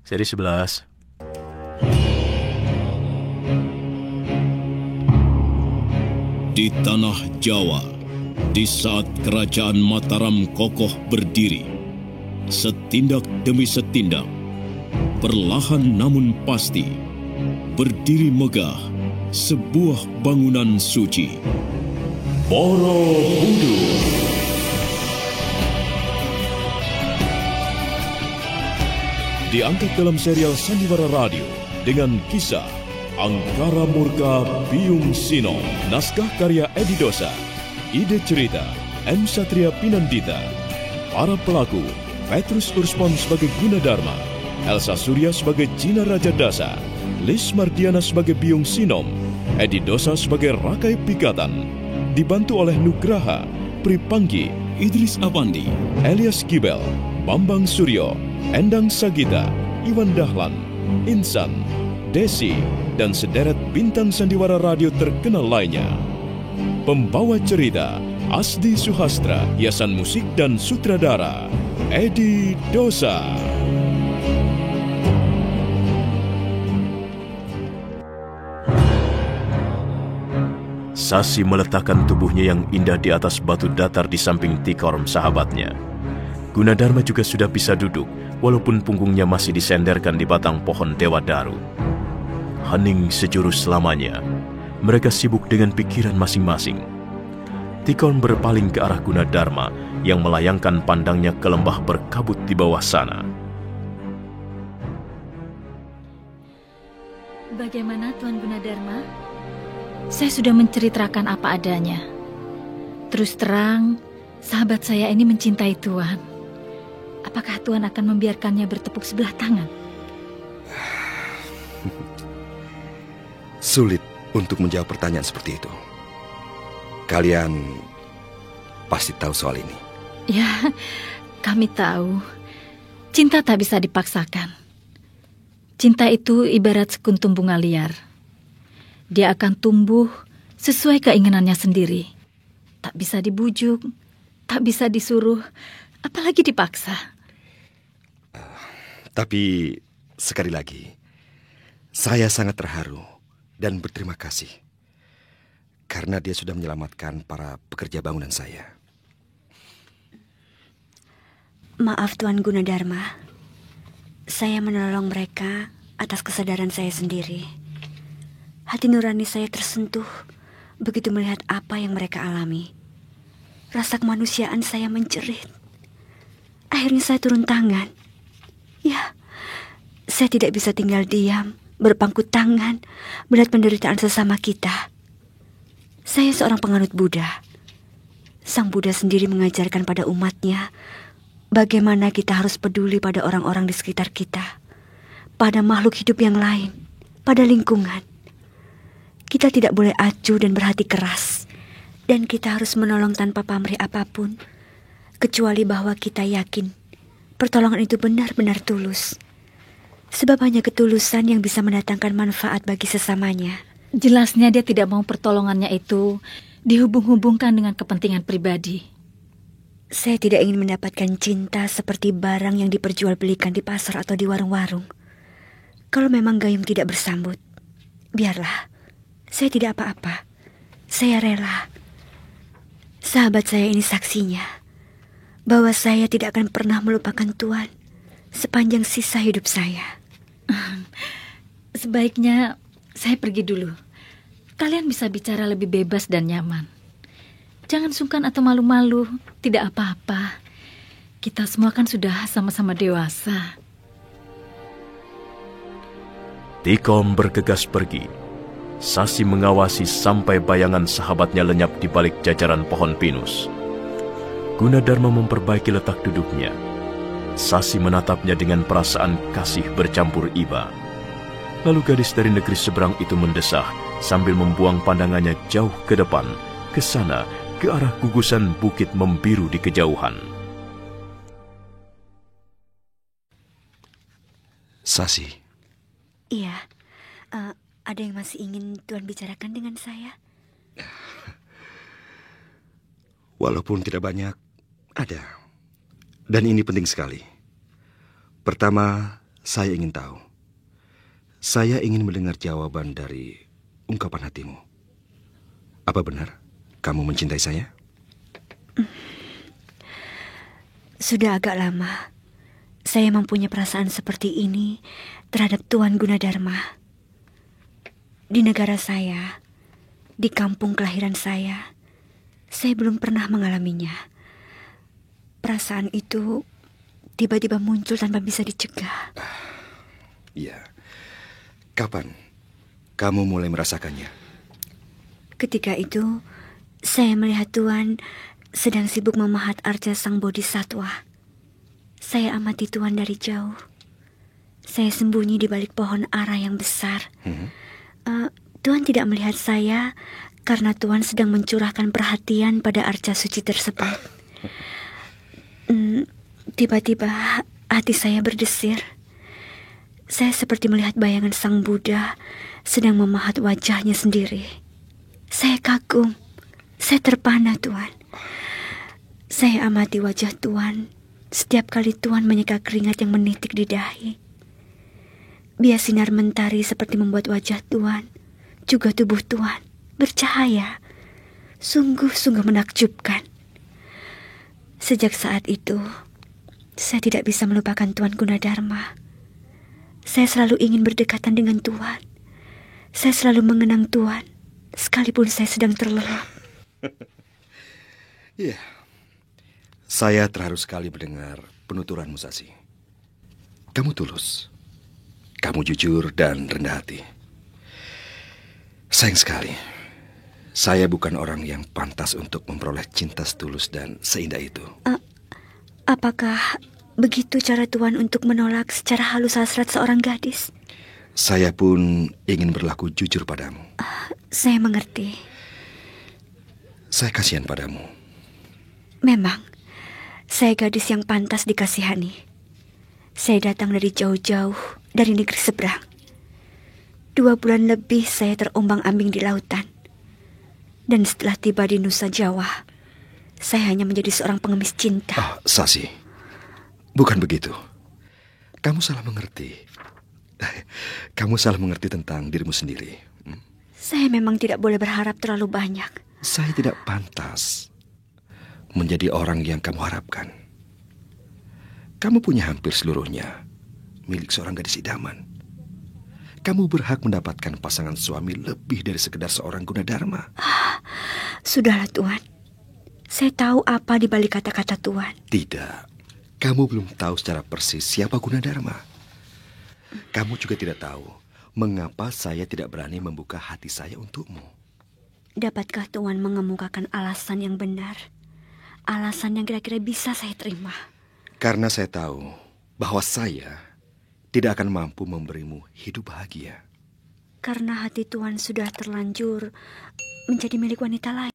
Seri 11. Di tanah Jawa, di saat kerajaan Mataram kokoh berdiri, setindak demi setindak, perlahan namun pasti, berdiri megah sebuah bangunan suci. Borobudur. Diangkat dalam serial Sandiwara Radio dengan kisah Angkara Murka Biyung Sino. Naskah karya Edi Dosa. Ide cerita M. Satria Pinandita. Para pelaku Petrus Urspon sebagai Gunadarma, Elsa Surya sebagai Cina Raja Dasa, Lis Mardiana sebagai Biyung Sinom, Edi Dosa sebagai Rakai Pikatan, dibantu oleh Nugraha, Pripanggi, Idris Avandi, Elias Gibel, Bambang Suryo, Endang Sagita, Iwan Dahlan, Insan, Desi, dan sederet bintang sandiwara radio terkenal lainnya. Pembawa cerita Asdi Suhastra, hiasan musik dan sutradara Edi Dosa. Sasi meletakkan tubuhnya yang indah di atas batu datar di samping Tikorm sahabatnya. Gunadarma juga sudah bisa duduk, walaupun punggungnya masih disenderkan di batang pohon Dewa Daru. Hening sejurus selamanya. Mereka sibuk dengan pikiran masing-masing. Tikorm berpaling ke arah Gunadarma yang melayangkan pandangnya ke lembah berkabut di bawah sana. Bagaimana Tuan Gunadarma? Saya sudah menceritakan apa adanya. Terus terang, sahabat saya ini mencintai Tuan. Apakah Tuan akan membiarkannya bertepuk sebelah tangan? Sulit untuk menjawab pertanyaan seperti itu. Kalian pasti tahu soal ini. Ya, kami tahu. Cinta tak bisa dipaksakan. Cinta itu ibarat sekuntum bunga liar. Dia akan tumbuh sesuai keinginannya sendiri. Tak bisa dibujuk, tak bisa disuruh, apalagi dipaksa. Tapi sekali lagi, saya sangat terharu dan berterima kasih karena dia sudah menyelamatkan para pekerja bangunan saya. Maaf Tuan Gunadarma, saya menolong mereka atas kesadaran saya sendiri. Hati nurani saya tersentuh begitu melihat apa yang mereka alami. Rasa kemanusiaan saya menjerit. Akhirnya saya turun tangan. Ya, saya tidak bisa tinggal diam, berpangku tangan, melihat penderitaan sesama kita. Saya seorang penganut Buddha. Sang Buddha sendiri mengajarkan pada umatnya bagaimana kita harus peduli pada orang-orang di sekitar kita, pada makhluk hidup yang lain, pada lingkungan. Kita tidak boleh acuh dan berhati keras, dan kita harus menolong tanpa pamrih apapun, kecuali bahwa kita yakin pertolongan itu benar-benar tulus. Sebab hanya ketulusan yang bisa mendatangkan manfaat bagi sesamanya. Jelasnya dia tidak mau pertolongannya itu dihubung-hubungkan dengan kepentingan pribadi. Saya tidak ingin mendapatkan cinta seperti barang yang diperjualbelikan di pasar atau di warung-warung. Kalau memang gayung tidak bersambut, biarlah. Saya tidak apa-apa. Saya rela. Sahabat saya ini saksinya bahwa saya tidak akan pernah melupakan Tuan sepanjang sisa hidup saya. Sebaiknya saya pergi dulu. Kalian bisa bicara lebih bebas dan nyaman. Jangan sungkan atau malu-malu. Tidak apa-apa. Kita semua kan sudah sama-sama dewasa. Tikom bergegas pergi. Sasi mengawasi sampai bayangan sahabatnya lenyap di balik jajaran pohon pinus. Gunadarma memperbaiki letak duduknya. Sasi menatapnya dengan perasaan kasih bercampur iba. Lalu gadis dari negeri seberang itu mendesah sambil membuang pandangannya jauh ke depan, ke sana, ke arah gugusan bukit membiru di kejauhan. Sasi. Iya, ada yang masih ingin Tuan bicarakan dengan saya? Walaupun tidak banyak, ada. Dan ini penting sekali. Pertama, Saya ingin tahu. Saya ingin mendengar jawaban dari ungkapan hatimu. Apa benar kamu mencintai saya? Sudah agak lama saya mempunyai perasaan seperti ini terhadap Tuan Gunadarma. Di negara saya, di kampung kelahiran saya belum pernah mengalaminya. Perasaan itu tiba-tiba muncul tanpa bisa dicegah. Iya. Kapan kamu mulai merasakannya? Ketika itu, saya melihat Tuan sedang sibuk memahat arca sang bodhisatwa. Saya amati Tuan dari jauh. Saya sembunyi di balik pohon ara yang besar. Tuan tidak melihat saya karena Tuan sedang mencurahkan perhatian pada arca suci tersebut. Tiba-tiba hati saya berdesir. Saya seperti melihat bayangan sang Buddha sedang memahat wajahnya sendiri. Saya kagum. Saya terpana, Tuan. Saya amati wajah Tuan setiap kali Tuan menyeka keringat yang menitik di dahi. Bias sinar mentari seperti membuat wajah Tuan, juga tubuh Tuan, bercahaya. Sungguh-sungguh menakjubkan. Sejak saat itu, saya tidak bisa melupakan Tuan Gunadarma. Saya selalu ingin berdekatan dengan Tuan. Saya selalu mengenang Tuan, sekalipun saya sedang terlelap. Iya. Saya terharu sekali mendengar penuturanmu, Sasi. Kamu tulus. Kamu jujur dan rendah hati. Sayang sekali, saya bukan orang yang pantas untuk memperoleh cinta setulus dan seindah itu. Apakah begitu cara Tuan untuk menolak secara halus hasrat seorang gadis? Saya pun ingin berlaku jujur padamu. Saya mengerti. Saya kasihan padamu. Memang, saya gadis yang pantas dikasihani. Saya datang dari jauh-jauh, dari negeri seberang. 2 bulan lebih saya terombang-ambing di lautan. Dan setelah tiba di Nusa Jawa, saya hanya menjadi seorang pengemis cinta. Sasi, bukan begitu. Kamu salah mengerti. Kamu salah mengerti tentang dirimu sendiri. Saya memang tidak boleh berharap terlalu banyak. Saya tidak pantas menjadi orang yang kamu harapkan. Kamu punya hampir seluruhnya milik seorang gadis idaman. Kamu berhak mendapatkan pasangan suami lebih dari sekedar seorang Gunadarma. Sudahlah, Tuan. Saya tahu apa di balik kata-kata Tuan. Tidak. Kamu belum tahu secara persis siapa Gunadarma. Kamu juga tidak tahu mengapa saya tidak berani membuka hati saya untukmu. Dapatkah Tuan mengemukakan alasan yang benar? Alasan yang kira-kira bisa saya terima? Karena saya tahu bahwa saya tidak akan mampu memberimu hidup bahagia. Karena hati Tuan sudah terlanjur menjadi milik wanita lain.